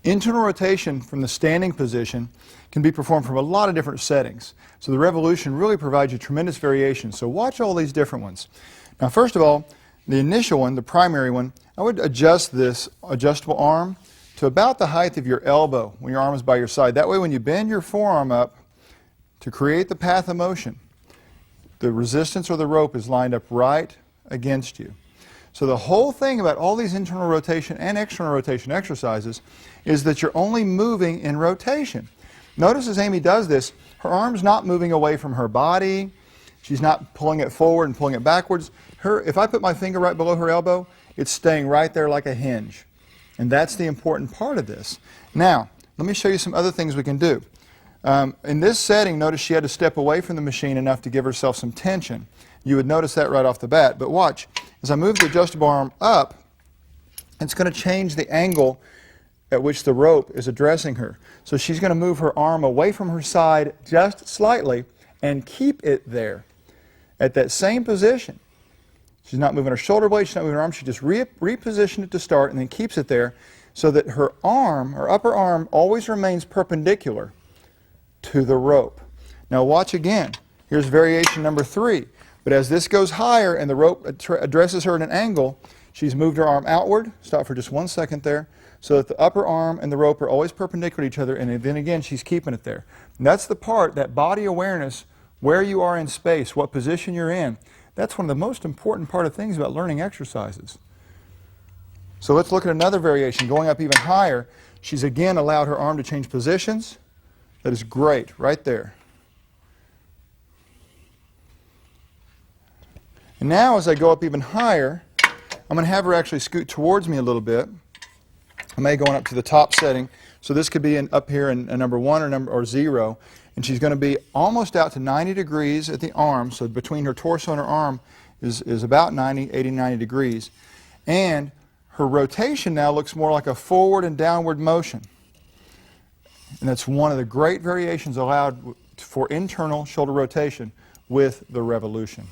Internal rotation from the standing position can be performed from a lot of different settings. So the Revolution really provides you tremendous variation. So watch all these different ones. Now first of all, the initial one, the primary one, I would adjust this adjustable arm to about the height of your elbow when your arm is by your side. That way when you bend your forearm up to create the path of motion, the resistance or the rope is lined up right against you. So the whole thing about all these internal rotation and external rotation exercises is that you're only moving in rotation. Notice as Amy does this, her arm's not moving away from her body. She's not pulling it forward and pulling it backwards. If I put my finger right below her elbow, it's staying right there like a hinge. And that's the important part of this. Now, let me show you some other things we can do. In this setting, notice she had to step away from the machine enough to give herself some tension. You would notice that right off the bat. But watch, as I move the adjustable arm up, it's going to change the angle at which the rope is addressing her. So she's going to move her arm away from her side just slightly and keep it there at that same position. She's not moving her shoulder blade, she's not moving her arm, she just repositions it to start and then keeps it there so that her arm, her upper arm, always remains perpendicular to the rope. Now watch again. Here's variation number 3. But as this goes higher and the rope addresses her at an angle, she's moved her arm outward. Stop for just 1 second there. So that the upper arm and the rope are always perpendicular to each other, and then again she's keeping it there. And that's the part, that body awareness, where you are in space, what position you're in. That's one of the most important part of things about learning exercises. So let's look at another variation, going up even higher. She's again allowed her arm to change positions. That is great, right there. And now as I go up even higher, I'm going to have her actually scoot towards me a little bit. I may go up to the top setting. So this could be up here in number 1 or 0. And she's going to be almost out to 90 degrees at the arm. So between her torso and her arm is about 80, 90 degrees. And her rotation now looks more like a forward and downward motion. And that's one of the great variations allowed for internal shoulder rotation with the Revolution.